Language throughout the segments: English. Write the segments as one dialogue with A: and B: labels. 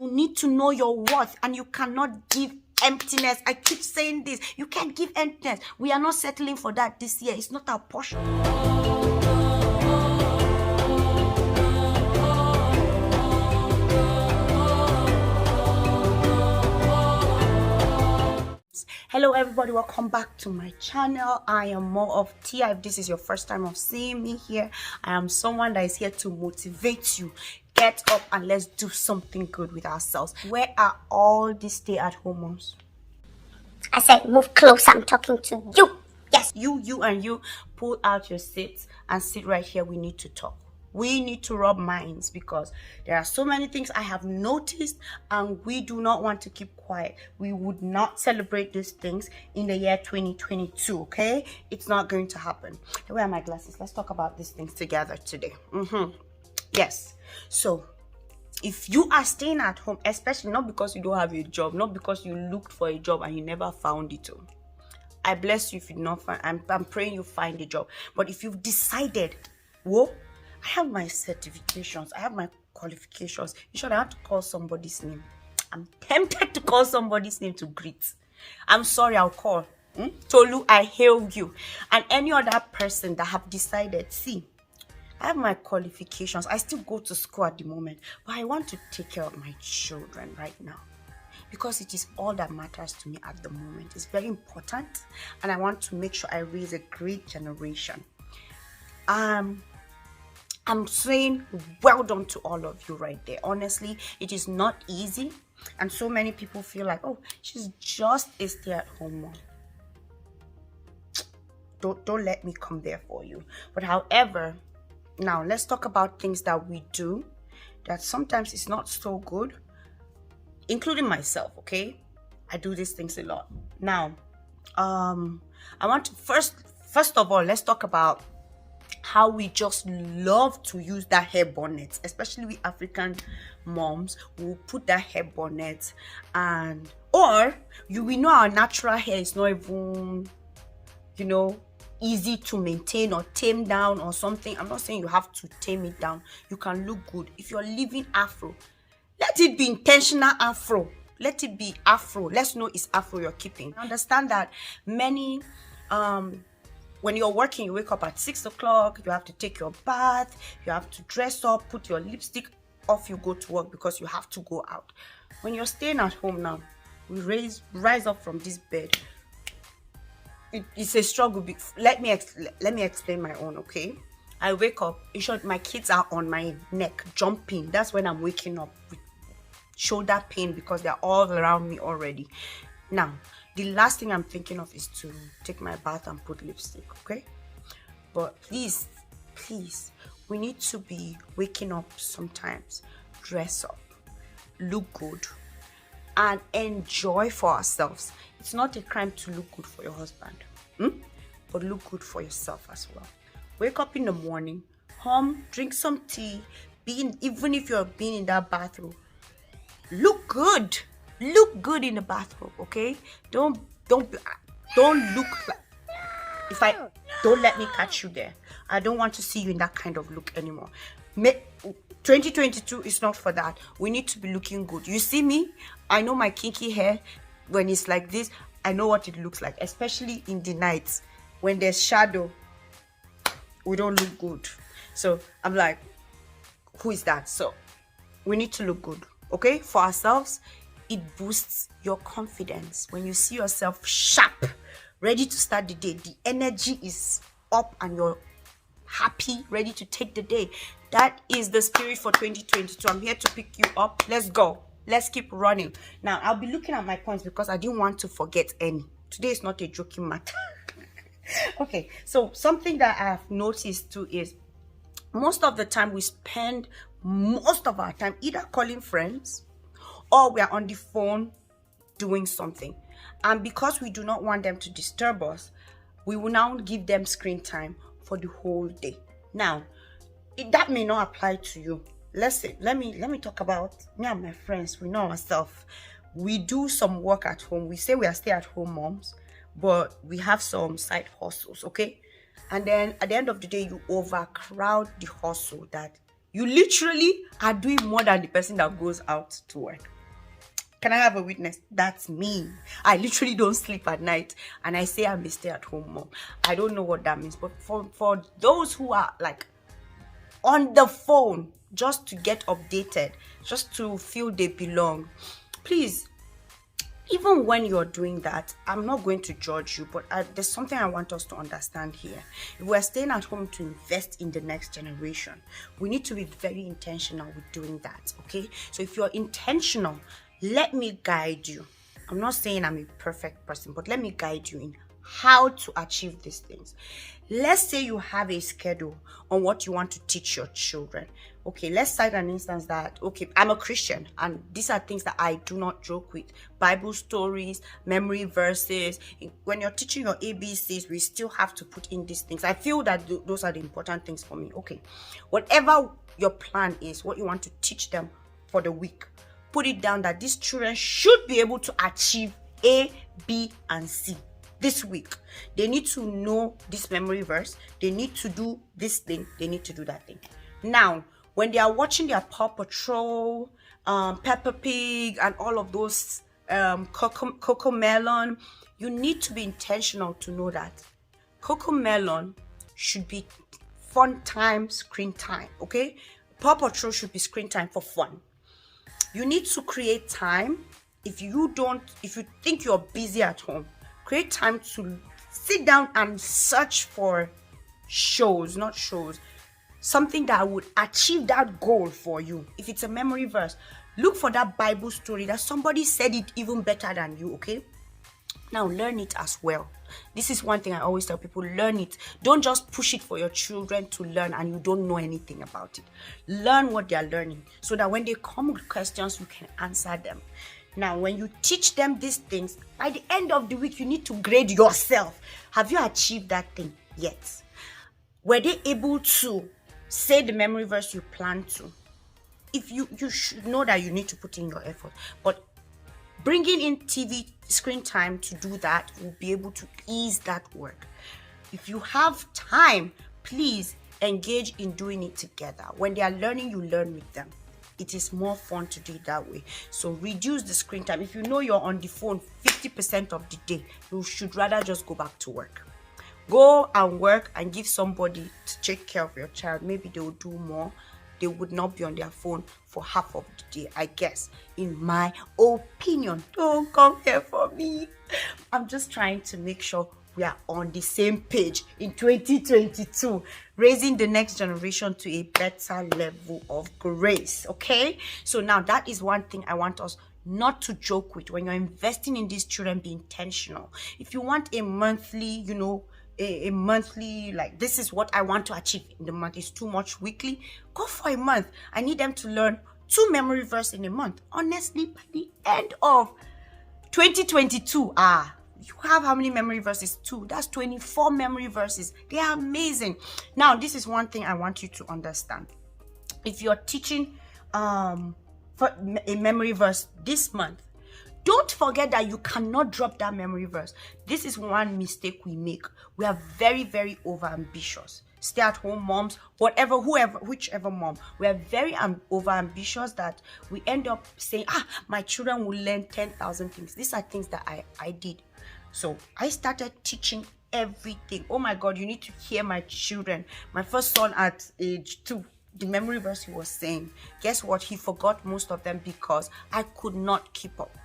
A: You need to know your worth, and you cannot give emptiness. I keep saying this. You can't give emptiness. We are not settling for that this year. It's not our portion. Hello everybody, welcome back to my channel. I am More of Tia. If this is your first time of seeing me here, I am someone that is here to motivate you. Get up and let's do something good with ourselves. Where are all these stay-at-home moms?
B: I said move close, I'm talking to you.
A: Yes, you and you. Pull out your seats and sit right here. We need to talk. We need to rub minds because there are so many things I have noticed and we do not want to keep quiet. We would not celebrate these things in the year 2022, okay? It's not going to happen. Where are my glasses? Let's talk about these things together today. Yes. So, if you are staying at home, especially not because you don't have a job, not because you looked for a job and you never found it, I bless you if you did not find. I'm praying you find a job. But if you've decided, whoa, I have my certifications, I have my qualifications. You should have to call somebody's name. I'm tempted to call somebody's name to greet. I'm sorry, I'll call. Tolu, I hail you. And any other person that have decided, see, I have my qualifications. I still go to school at the moment, but I want to take care of my children right now because it is all that matters to me at the moment. It's very important, and I want to make sure I raise a great generation. I'm saying well done to all of you right there. Honestly, it is not easy, and so many people feel like, oh, she's just a stay-at-home mom. Don't let me come there for you. But however, now let's talk about things that we do that sometimes is not so good, including myself. Okay, I do these things a lot. Now, I want to first of all, let's talk about how we just love to use that hair bonnet, especially we African moms who put that hair bonnet, and we know our natural hair is not even, easy to maintain or tame down or something. I'm not saying you have to tame it down. You can look good. If you're living afro, let it be intentional afro. Let it be afro. Let's know it's afro you're keeping. Understand that many when you're working, you wake up at 6 o'clock, you have to take your bath, you have to dress up, put your lipstick, off you go to work because you have to go out. When you're staying at home now, we rise up from this bed. It's a struggle. Let me explain my own, okay? I wake up, in short, my kids are on my neck, jumping. That's when I'm waking up with shoulder pain because they're all around me already. Now, the last thing I'm thinking of is to take my bath and put lipstick, okay? But please, we need to be waking up sometimes, dress up, look good, and enjoy for ourselves. It's not a crime to look good for your husband, but look good for yourself as well. Wake up in the morning, drink some tea, even if you're being in that bathroom, look good. Look good in the bathroom, okay? Don't look like, don't let me catch you there. I don't want to see you in that kind of look anymore. 2022 is not for that. We need to be looking good. You see me? I know my kinky hair, when it's like this, I know what it looks like, especially in the nights when there's shadow. We don't look good. So I'm like, who is that? So we need to look good, okay? For ourselves. It boosts your confidence. When you see yourself sharp, ready to start the day, the energy is up and you're happy, ready to take the day. That is the spirit for 2022. I'm here to pick you up. Let's go. Let's keep running. Now, I'll be looking at my points because I didn't want to forget any. Today is not a joking matter. Okay, so something that I have noticed too is most of the time we spend most of our time either calling friends or we are on the phone doing something. And because we do not want them to disturb us, we will now give them screen time for the whole day. Now, that may not apply to you. Let me talk about me and my friends. We know ourselves. We do some work at home. We say we are stay-at-home moms, but we have some side hustles, okay? And then at the end of the day, you overcrowd the hustle that You literally are doing more than the person that goes out to work. Can I have a witness? That's me. I literally don't sleep at night, and I say I'm a stay-at-home mom. I don't know what that means, but for those who are like on the phone just to get updated, just to feel they belong, please, even when you're doing that, I'm not going to judge you, but there's something I want us to understand here. If we're staying at home to invest in the next generation, we need to be very intentional with doing that, okay? So if you're intentional, let me guide you. I'm not saying I'm a perfect person, but let me guide you in how to achieve these things. Let's say you have a schedule on what you want to teach your children. Okay, let's cite an instance that, okay, I'm a Christian and these are things that I do not joke with. Bible stories, memory verses. When you're teaching your ABCs, we still have to put in these things. I feel that those are the important things for me. Okay, whatever your plan is, what you want to teach them for the week, put it down that these children should be able to achieve A, B, and C. This week, they need to know this memory verse. They need to do this thing. They need to do that thing. Now, when they are watching their Paw Patrol, Peppa Pig, and all of those Coco Melon, you need to be intentional to know that Coco Melon should be fun time, screen time. Okay, Paw Patrol should be screen time for fun. You need to create time. If you think you're busy at home, create time to sit down and search for shows, not shows, something that would achieve that goal for you. If it's a memory verse, look for that Bible story that somebody said it even better than you, okay? Now learn it as well. This is one thing I always tell people, learn it. Don't just push it for your children to learn and you don't know anything about it. Learn what they are learning so that when they come with questions, you can answer them. Now, when you teach them these things, by the end of the week, you need to grade yourself. Have you achieved that thing yet? Were they able to say the memory verse you plan to? If you should know that you need to put in your effort. But bringing in TV screen time to do that will be able to ease that work. If you have time, please engage in doing it together. When they are learning, you learn with them. It is more fun to do it that way. So reduce the screen time. If you know you're on the phone 50% of the day, you should rather just go back to work. Go and work and give somebody to take care of your child. Maybe they will do more. They would not be on their phone for half of the day, I guess, in my opinion. Don't come here for me. I'm just trying to make sure we are on the same page in 2022, raising the next generation to a better level of grace, okay? So now that is one thing I want us not to joke with. When you're investing in these children, be intentional. If you want a monthly, a monthly, like, this is what I want to achieve in the month, is too much weekly, go for a month. I need them to learn 2 memory verses in a month. Honestly, by the end of 2022, you have how many memory verses? 2. That's 24 memory verses. They are amazing. Now, this is one thing I want you to understand. If you're teaching for a memory verse this month, don't forget that you cannot drop that memory verse. This is one mistake we make. We are very, very over ambitious. Stay-at-home moms, whichever mom, we are very over ambitious that we end up saying, my children will learn 10,000 things. These are things that I did. So I started teaching everything. Oh my God, you need to hear my children. My first son at age 2, the memory verse he was saying, guess what? He forgot most of them because I could not keep up.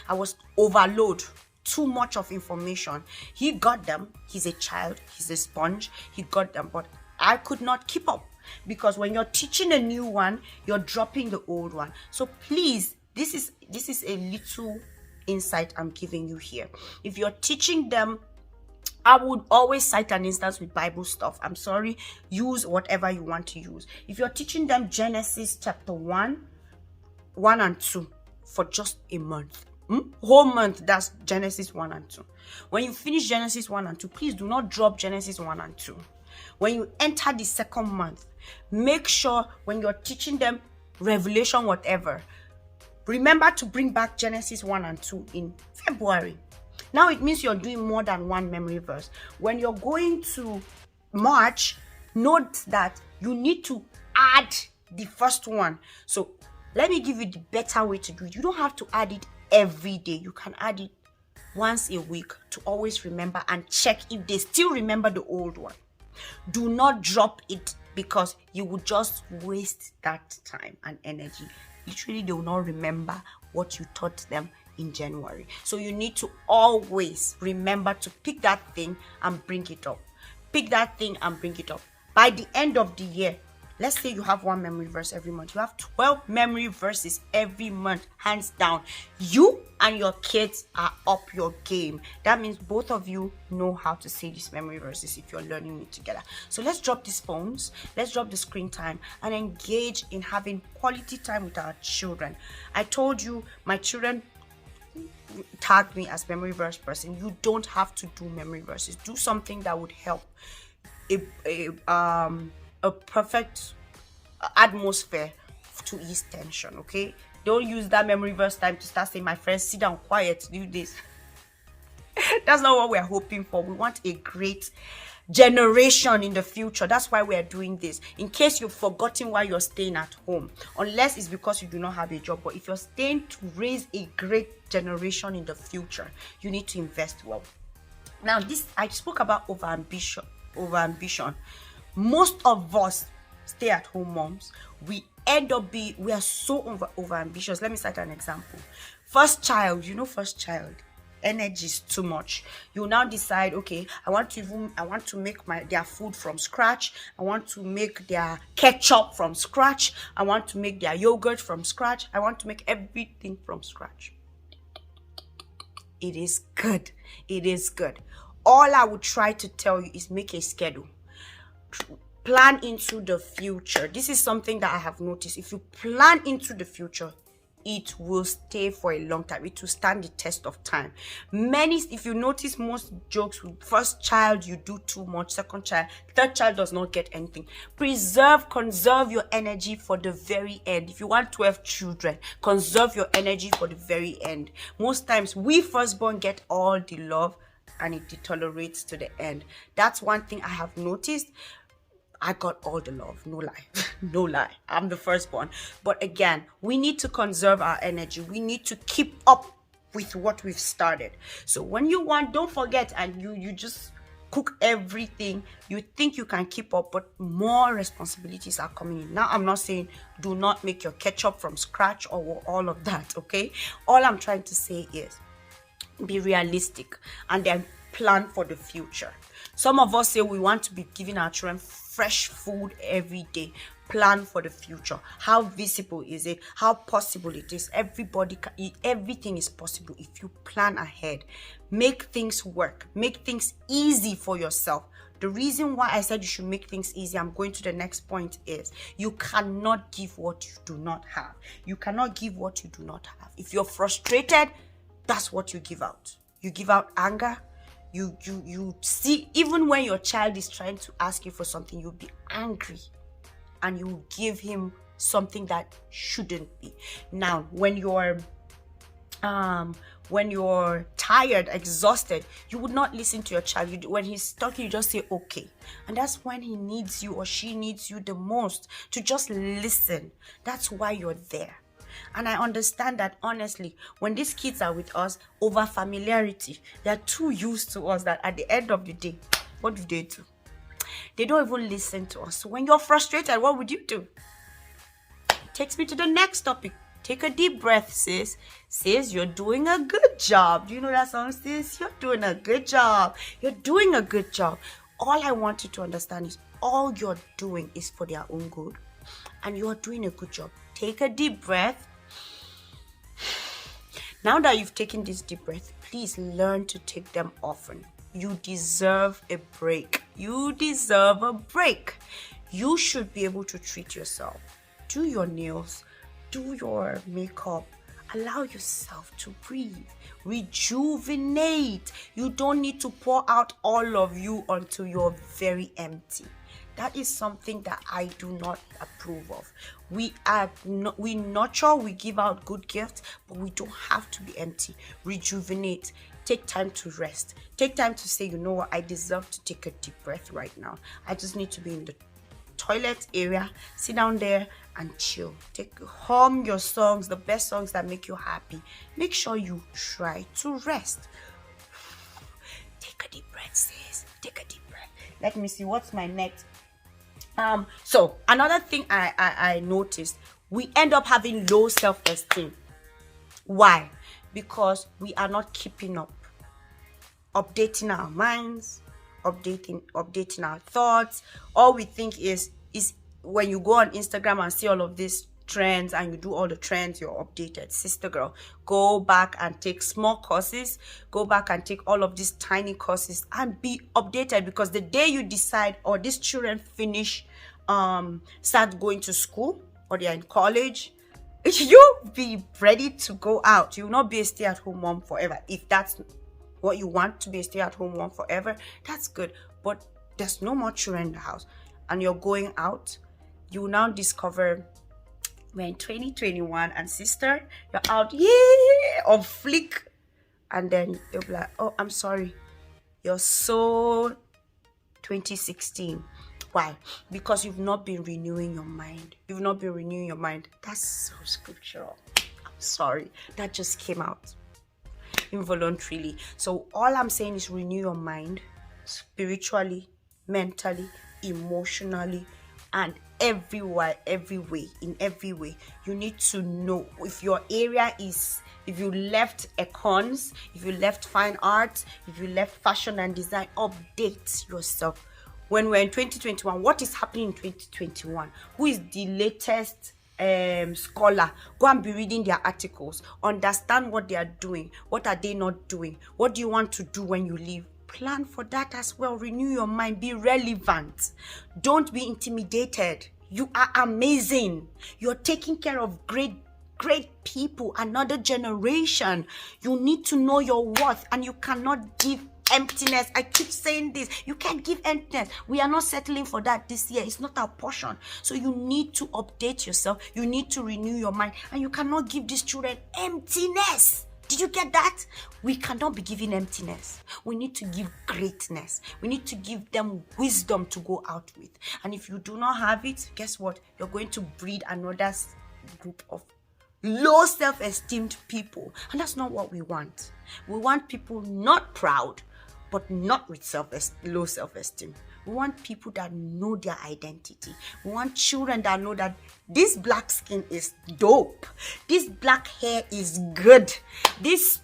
A: I was overload, too much of information. He got them. He's a child. He's a sponge. He got them, but I could not keep up because when you're teaching a new one, you're dropping the old one. So please, this is a little insight I'm giving you here. If you're teaching them, I would always cite an instance with Bible stuff. I'm sorry, use whatever you want to use. If you're teaching them Genesis chapter 1 and 2 for just a month, whole month, that's Genesis 1 and 2. When you finish Genesis 1 and 2, please do not drop Genesis 1 and 2. When you enter the second month, make sure when you're teaching them Revelation, whatever, remember to bring back Genesis 1 and 2 in February. Now it means you're doing more than one memory verse. When you're going to March, note that you need to add the first one. So let me give you the better way to do it. You don't have to add it every day. You can add it once a week to always remember and check if they still remember the old one. Do not drop it because you will just waste that time and energy. Literally, they will not remember what you taught them in January. So you need to always remember to pick that thing and bring it up. Pick that thing and bring it up. By the end of the year, let's say you have one memory verse every month. You have 12 memory verses every month, hands down. You and your kids are up your game. That means both of you know how to say these memory verses if you're learning it together. So let's drop these phones, let's drop the screen time and engage in having quality time with our children. I told you my children tagged me as memory verse person. You don't have to do memory verses. Do something that would help a perfect atmosphere to ease tension. Okay, don't use that memory verse time to start saying, my friends, sit down quiet, do this. That's not what we're hoping for. We want a great generation in the future. That's why we're doing this. In case you've forgotten why you're staying at home, unless it's because you do not have a job, but if you're staying to raise a great generation in the future, you need to invest well. Now, this I spoke about overambition. Most of us stay-at-home moms, we are so over ambitious. Let me cite an example. First child, energy is too much. You now decide, okay, I want to make their food from scratch. I want to make their ketchup from scratch. I want to make their yogurt from scratch. I want to make everything from scratch. It is good. All I would try to tell you is make a schedule. Plan into the future. This is something that I have noticed. If you plan into the future, it will stay for a long time. It will stand the test of time. If you notice, most jokes with first child, you do too much. Second child, third child does not get anything. Conserve your energy for the very end. If you want 12 children, conserve your energy for the very end. Most times, we firstborn get all the love and it deteriorates to the end. That's one thing I have noticed. I got all the love, no lie. No lie. I'm the firstborn. But again, we need to conserve our energy. We need to keep up with what we've started. So when you want, don't forget, and you just cook everything. You think you can keep up, but more responsibilities are coming in. Now, I'm not saying do not make your ketchup from scratch or all of that, okay? All I'm trying to say is be realistic and then plan for the future. Some of us say we want to be giving our children fresh food every day. Plan for the future. How visible is it? How possible it is? Everything is possible if you plan ahead. Make things work. Make things easy for yourself. The reason why I said you should make things easy, I'm going to the next point, is you cannot give what you do not have. You cannot give what you do not have. If you're frustrated, that's what you give out. You give out anger. You see, even when your child is trying to ask you for something, you'll be angry and you give him something that shouldn't be. Now, when you're tired, exhausted, you would not listen to your child. When he's talking, you just say okay, and that's when he needs you or she needs you the most, to just listen. That's why you're there. And I understand that, honestly, when these kids are with us, over familiarity, they're too used to us that at the end of the day, what do? They don't even listen to us. So when you're frustrated, what would you do? Takes me to the next topic. Take a deep breath, sis. Sis, you're doing a good job. Do you know that song, sis? You're doing a good job. You're doing a good job. All I want you to understand is all you're doing is for their own good. And you're doing a good job. Take a deep breath. Now that you've taken this deep breath, please learn to take them often. You deserve a break. You deserve a break. You should be able to treat yourself. Do your nails. Do your makeup. Allow yourself to breathe. Rejuvenate. You don't need to pour out all of you until you're very empty. That is something that I do not approve of. We nurture, we give out good gifts, but we don't have to be empty. Rejuvenate. Take time to rest. Take time to say, you know what, I deserve to take a deep breath right now. I just need to be in the toilet area, sit down there and chill. Hum your songs, the best songs that make you happy. Make sure you try to rest. Take a deep breath, sis. Take a deep breath. Let me see what's my next. So another thing I noticed, we end up having low self-esteem. Why? Because we are not keeping up, updating our minds, updating our thoughts. All we think is when you go on Instagram and see all of these trends and you do all the trends, you're updated. Sister girl, go back and take small courses, go back and take all of these tiny courses and be updated, because the day you decide, or these children finish, start going to school, or they're in college, you be ready to go out. You will not be a stay-at-home mom forever. If that's what you want, to be a stay-at-home mom forever, that's good. But there's no more children in the house and you're going out, you will now discover we're in 2021 and sister, you're out, on flick, and then they'll be like, oh, I'm sorry, you're so 2016. Why? Because you've not been renewing your mind. You've not been renewing your mind. That's so scriptural. I'm sorry, that just came out involuntarily. So all I'm saying is renew your mind spiritually, mentally, emotionally, and everywhere, in every way. You need to know if your area is, if you left econs, if you left fine arts, if you left fashion and design, update yourself. When we're in 2021, what is happening in 2021? Who is the latest scholar? Go and be reading their articles. Understand what they are doing. What are they not doing? What do you want to do when you leave? Plan for that as well. Renew your mind. Be relevant. Don't be intimidated. You are amazing. You're taking care of great people, another generation. You need to know your worth, and you cannot give emptiness. I keep saying this. You can't give emptiness. We are not settling for that this year. It's not our portion. So you need to update yourself. You need to renew your mind. And you cannot give these children emptiness. Did you get that? We cannot be giving emptiness. We need to give greatness. We need to give them wisdom to go out with. And if you do not have it, guess what? You're going to breed another group of low self-esteemed people. And that's not what we want. We want people not proud, but not with low self-esteem. We want people that know their identity. We want children that know that this black skin is dope. This black hair is good. This,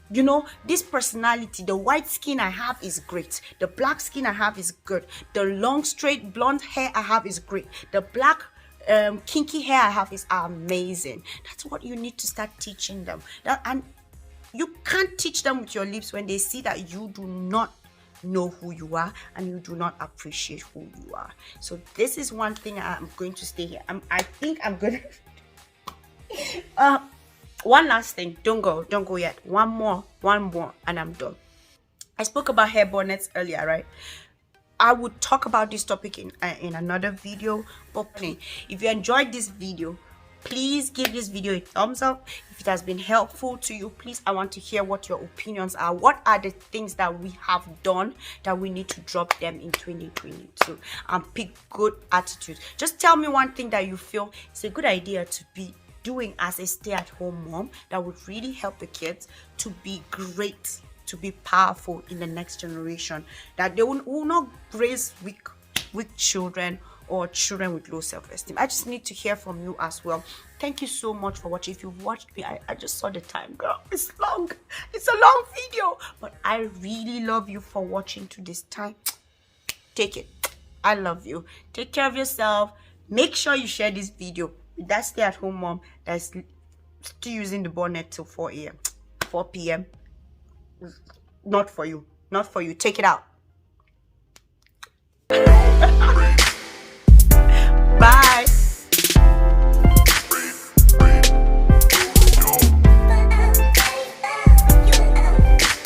A: this personality, the white skin I have is great. The black skin I have is good. The long, straight, blonde hair I have is great. The black kinky hair I have is amazing. That's what you need to start teaching them. And you can't teach them with your lips when they see that you do not know who you are and you do not appreciate who you are. So this is one thing I'm going to stay here. I think I'm gonna one last thing. Don't go yet. One more and I'm done. I spoke about hair bonnets earlier, right? I would talk about this topic in another video, but please, if you enjoyed this video, please give this video a thumbs up. If it has been helpful to you, please, I want to hear what your opinions are. What are the things that we have done that we need to drop them in 2022 and pick good attitudes? Just tell me one thing that you feel is a good idea to be doing as a stay-at-home mom that would really help the kids to be great, to be powerful in the next generation, that they will not raise weak children or children with low self-esteem. I just need to hear from you as well. Thank you so much for watching. If you've watched me, I just saw the time, girl. It's long. It's a long video, but I really love you for watching to this time. Take it. I love you. Take care of yourself. Make sure you share this video with that stay-at-home mom that's still using the bonnet till 4 p.m. Not for you. Take it out.